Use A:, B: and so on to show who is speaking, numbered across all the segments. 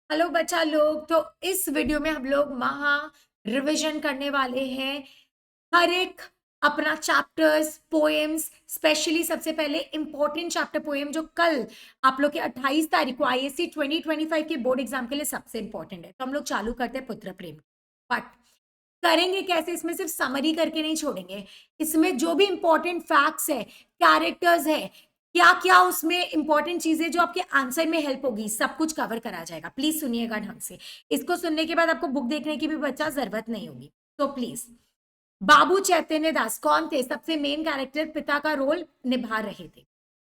A: Hello बच्चा लोग। तो इस वीडियो में हम लोग महा रिवीजन करने वाले हैं। हर एक अपना चैप्टर्स पोएम्स, स्पेशली सबसे पहले इंपॉर्टेंट चैप्टर पोएम जो कल आप लोग के 28 तारीख को आईएससी 2025 के बोर्ड एग्जाम के लिए सबसे इंपॉर्टेंट है। तो हम लोग चालू करते हैं पुत्र प्रेम। बट करेंगे कैसे? इसमें सिर्फ समरी करके नहीं छोड़ेंगे। इसमें जो भी इंपॉर्टेंट फैक्ट्स है, कैरेक्टर्स है, क्या क्या उसमें इंपॉर्टेंट चीजें जो आपके आंसर में हेल्प होगी, सब कुछ कवर करा जाएगा। प्लीज सुनिएगा ढंग से। इसको सुनने के बाद आपको बुक देखने की भी बच्चा जरूरत नहीं होगी। तो प्लीज, बाबू चैतन्य दास कौन थे? सबसे मेन कैरेक्टर, पिता का रोल निभा रहे थे।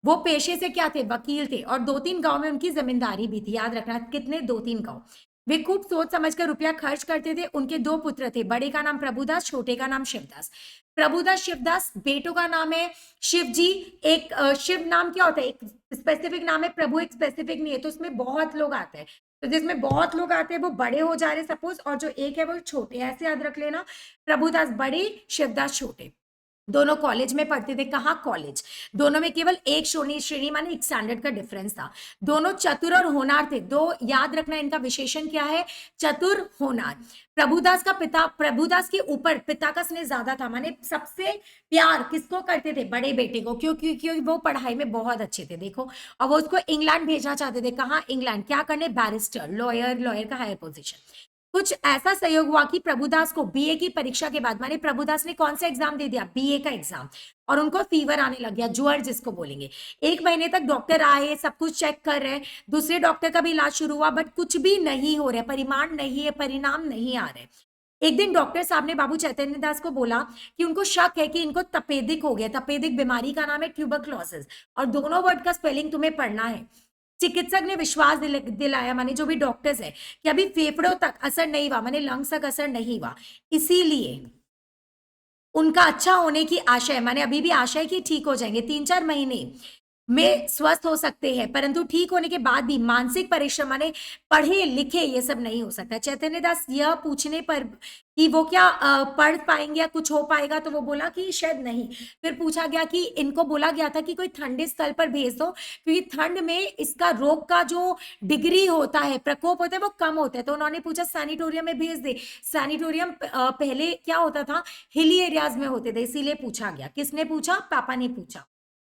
A: वो पेशे से क्या थे? वकील थे। और 2-3 गांव में उनकी जमींदारी भी थी। याद रखना, कितने? 2-3 गांव। वे खूब सोच समझ कर रुपया खर्च करते थे। उनके 2 पुत्र थे, बड़े का नाम प्रभुदास, छोटे का नाम शिवदास। प्रभुदास शिवदास, बेटों का नाम है शिवजी। एक शिव नाम क्या होता है? एक स्पेसिफिक नाम है, प्रभु एक स्पेसिफिक नहीं है। तो उसमें बहुत लोग आते हैं। तो जिसमें बहुत लोग आते हैं वो बड़े हो जा रहे सपोज, और जो एक है वो छोटे। ऐसे याद रख लेना, प्रभुदास बड़े, शिवदास छोटे। दोनों कॉलेज में पढ़ते थे। कहाँ? कॉलेज। दोनों में केवल एक श्रेणी माने एक स्टैंडर्ड का डिफरेंस था। दोनों चतुर और होनार थे। दो याद रखना, इनका विशेषण क्या है? चतुर, होनार। प्रभुदास का पिता, प्रभुदास के ऊपर पिता का स्नेह ज्यादा था, माने सबसे प्यार किसको करते थे? बड़े बेटे को। क्यों? क्योंकि वो पढ़ाई में बहुत अच्छे थे। देखो, और वो उसको इंग्लैंड भेजना चाहते थे। कहाँ? इंग्लैंड। क्या करने? बैरिस्टर, लॉयर, लॉयर का हायर पोजीशन। कुछ ऐसा सहयोग हुआ कि प्रभुदास को बीए की परीक्षा के बाद, माने प्रभुदास ने कौन सा एग्जाम दे दिया? बीए का एग्जाम। और उनको फीवर आने लग गया, ज्वर जिसको बोलेंगे। 1 महीने तक डॉक्टर आए, सब कुछ चेक कर रहे हैं। दूसरे डॉक्टर का भी इलाज शुरू हुआ, बट कुछ भी नहीं हो रहा है, परिमाण नहीं है, परिणाम नहीं आ रहे। एक दिन डॉक्टर साहब ने बाबू चैतन्य दास को बोला कि उनको शक है कि इनको तपेदिक हो गया। तपेदिक बीमारी का नाम है ट्यूबरक्लोसिस। और दोनों वर्ड का स्पेलिंग तुम्हें पढ़ना है। चिकित्सक ने विश्वास दिलाया, माने जो भी डॉक्टर्स है, कि अभी फेफड़ों तक असर नहीं हुआ, माने लंग्स तक असर नहीं हुआ। इसीलिए उनका अच्छा होने की आशा है, माने अभी भी आशा है कि ठीक हो जाएंगे। 3-4 महीने में स्वस्थ हो सकते हैं, परंतु ठीक होने के बाद भी मानसिक परिश्रम, माने पढ़े लिखे, ये सब नहीं हो सकता। चैतन्य दास यह पूछने पर कि वो क्या पढ़ पाएंगे या कुछ हो पाएगा, तो वो बोला कि शायद नहीं। फिर पूछा गया कि इनको बोला गया था कि कोई ठंडे स्थल पर भेज दो, क्योंकि ठंड में इसका रोग का जो डिग्री होता है, प्रकोप होता है, वो कम होता है। तो उन्होंने पूछा सैनिटोरियम में भेज दे। सैनिटोरियम पहले क्या होता था? हिली एरियाज में होते थे, इसीलिए पूछा गया। किसने पूछा? पापा ने पूछा।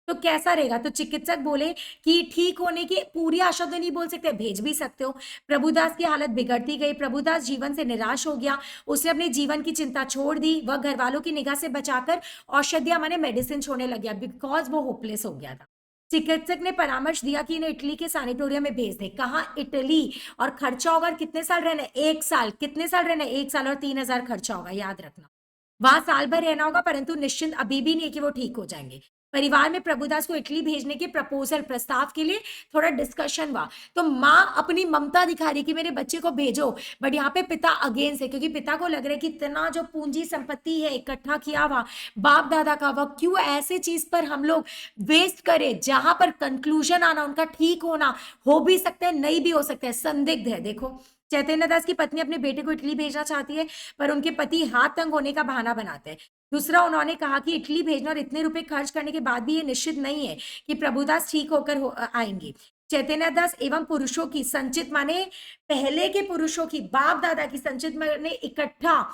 A: तो कैसा रहेगा? तो चिकित्सक बोले कि ठीक होने की पूरी आशा तो नहीं बोल सकते, भेज भी सकते हो। प्रभुदास की हालत बिगड़ती गई। प्रभुदास जीवन से निराश हो गया। उसने अपने जीवन की चिंता छोड़ दी। वह घर वालों की निगाह से बचाकर औषधियां, माने मेडिसिन छोड़ने लग गया, बिकॉज वो होपलेस हो गया था। चिकित्सक ने परामर्श दिया कि इन्हें इटली के सैनिटोरियम में भेज दे। कहाँ? इटली। और खर्चा होगा, कितने साल रहना है? 1 साल। कितने साल रहना है? 1 साल, और 3,000 खर्चा होगा, याद रखना। वहां साल भर रहना होगा, परंतु निश्चिंत अभी भी नहीं कि वो ठीक हो जाएंगे। परिवार में प्रभुदास को इटली भेजने के प्रपोजल, प्रस्ताव के लिए थोड़ा डिस्कशन हुआ। तो माँ अपनी ममता दिखा रही कि मेरे बच्चे को भेजो, बट यहाँ पे पिता अगेंस्ट है, क्योंकि पिता को लग रहा है कि इतना जो पूंजी संपत्ति है इकट्ठा किया हुआ बाप दादा का, वह क्यों ऐसे चीज पर हम लोग वेस्ट करें जहां पर कंक्लूजन आना, उनका ठीक होना हो भी सकता है, नहीं भी हो सकता है, संदिग्ध है। देखो, चैतन्य दास की पत्नी अपने बेटे को इटली भेजना चाहती है, पर उनके पति हाथ तंग होने का बहाना बनाते हैं। दूसरा, उन्होंने कहा कि इटली भेजना और इतने रुपए खर्च करने के बाद भी ये निश्चित नहीं है कि प्रभुदास ठीक होकर आएंगे। चैतन्य दास एवं पुरुषों की संचित, माने पहले के पुरुषों की, बाप दादा की संचित माने इकट्ठा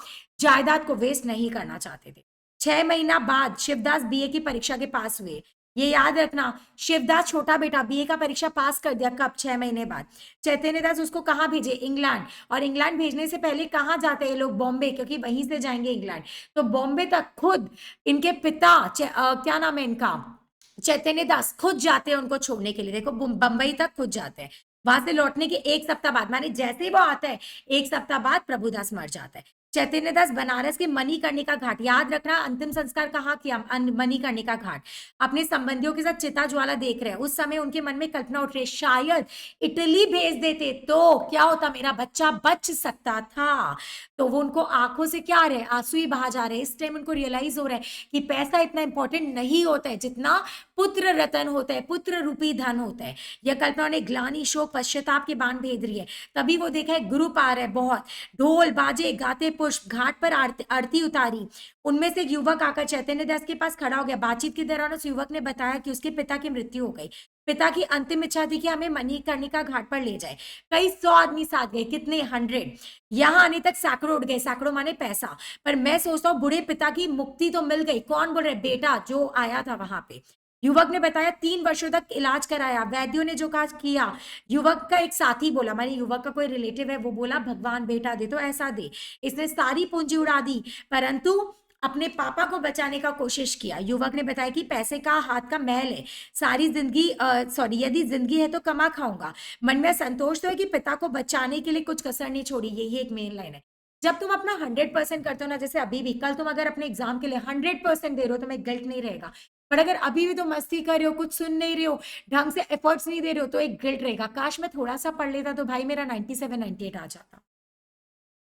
A: जायदाद को वेस्ट नहीं करना चाहते थे। 6 महीना बाद शिवदास बीए की परीक्षा के पास हुए। ये याद रखना, शिवदास छोटा बेटा बीए का परीक्षा पास कर दिया। कब? 6 महीने बाद। चैतन्य दास उसको कहाँ भेजे? इंग्लैंड। और इंग्लैंड भेजने से पहले कहाँ जाते हैं लोग? बॉम्बे, क्योंकि वहीं से जाएंगे इंग्लैंड। तो बॉम्बे तक खुद इनके पिता, क्या नाम है इनका, चैतन्य दास, खुद जाते हैं उनको छोड़ने के लिए। देखो, बंबई तक खुद जाते हैं। वहां से लौटने के 1 सप्ताह बाद, माने जैसे ही वो आता है 1 सप्ताह बाद प्रभुदास मर जाता है। चैतन्य दास बनारस के मणिकर्णिका घाट, याद रखना, अंतिम संस्कार कहाँ किया? मणिकर्णिका घाट। अपने संबंधियों के साथ चिता ज्वाला देख रहे हैं। उस समय उनके मन में कल्पना उठ रही, शायद इटली भेज देते तो क्या होता, मेरा बच्चा बच सकता था। तो वो उनको आंखों से क्या आ रहे हैं? आंसू ही बहा जा रहे हैं। इस टाइम उनको रियलाइज हो रहा है कि पैसा इतना इंपॉर्टेंट नहीं होता है जितना पुत्र रतन होता है, पुत्र रूपी धन होता है। यह कल्पना उन्हें ग्लानि, शोक, पश्चाताप के बाण भेज रही है। तभी वो देखा है गुरु पा रहा है, बहुत ढोल बाजे गाते पुष्प, घाट पर आरती उतारी। उनमें से एक युवक आकर चैतन्य दास के पास खड़ा हो गया। बातचीत के दौरान उस युवक ने बताया कि उसके पिता की मृत्यु हो गई। पिता की अंतिम इच्छा थी कि हमें मणिकर्णिका घाट पर ले जाए। कई 100 आदमी साथ गए, कितने 100, यहां आने तक सैकड़ों उठ गए, सैकड़ों माने पैसा। पर मैं सोचता हूँ बूढ़े पिता की मुक्ति तो मिल गई। कौन बोल रहे? बेटा जो आया था वहां पे। युवक ने बताया 3 वर्षों तक इलाज कराया, वैद्यों ने जो काज किया। युवक का एक साथी बोला, मानी युवक का कोई रिलेटिव है, वो बोला भगवान बेटा दे तो ऐसा दे। इसने सारी पूंजी उड़ा दी, परंतु अपने पापा को बचाने का कोशिश किया। युवक ने बताया कि पैसे का हाथ का महल है, सारी जिंदगी सॉरी यदि जिंदगी है तो कमा खाऊंगा। मन में संतोष तो है कि पिता को बचाने के लिए कुछ कसर नहीं छोड़ी। यही एक मेन लाइन है। जब तुम अपना 100% करते हो ना, जैसे अभी भी, कल तुम अगर अपने एग्जाम के लिए 100% दे रहे हो तो मैं गिल्ट नहीं रहेगा। पर अगर अभी भी तुम मस्ती कर रहे हो, कुछ सुन नहीं रहे हो, ढंग से एफर्ट्स नहीं दे रहे हो, तो एक गिल्ट रहेगा। काश मैं थोड़ा सा पढ़ लेता तो भाई मेरा 97 98 आ जाता।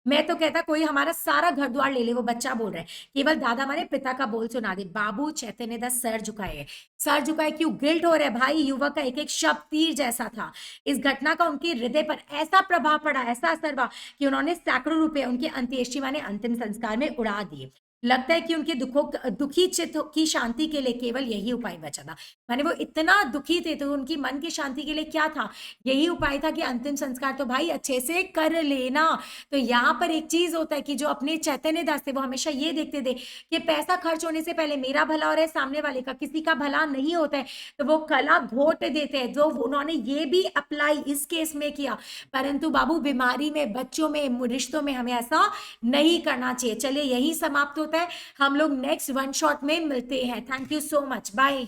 A: मैं तो कहता कोई हमारा सारा घर द्वार ले ले। वो बच्चा बोल रहा है, केवल दादा माने पिता का बोल सुना दे। बाबू चैतन्य दास सर झुकाए, सर झुकाए। क्यों गिल्ट हो रहा है भाई? युवक का एक एक शब्द तीर जैसा था। इस घटना का उनके हृदय पर ऐसा प्रभाव पड़ा, ऐसा असर हुआ कि उन्होंने सैकड़ों रुपए उनके अंत्येष्टि माने अंतिम संस्कार में उड़ा दिए। लगता है कि उनके दुखी चित्त की शांति के लिए केवल यही उपाय बचा था। माने वो इतना दुखी थे तो उनकी मन की शांति के लिए क्या था? यही उपाय था कि अंतिम संस्कार तो भाई अच्छे से कर लेना। तो यहाँ पर एक चीज होता है कि जो अपने चैतन्य दास थे वो हमेशा ये देखते थे कि पैसा खर्च होने से पहले मेरा भला हो रहा है, सामने वाले का किसी का भला नहीं होता है, तो वो कला घोट देते हैं। जो उन्होंने ये भी अप्लाई इस केस में किया। परंतु बाबू बीमारी में, बच्चों में, रिश्तों में हमें ऐसा नहीं करना चाहिए। चलिए यही समाप्त होता है, हम लोग नेक्स्ट वन शॉट में मिलते हैं। Thank you so much, bye.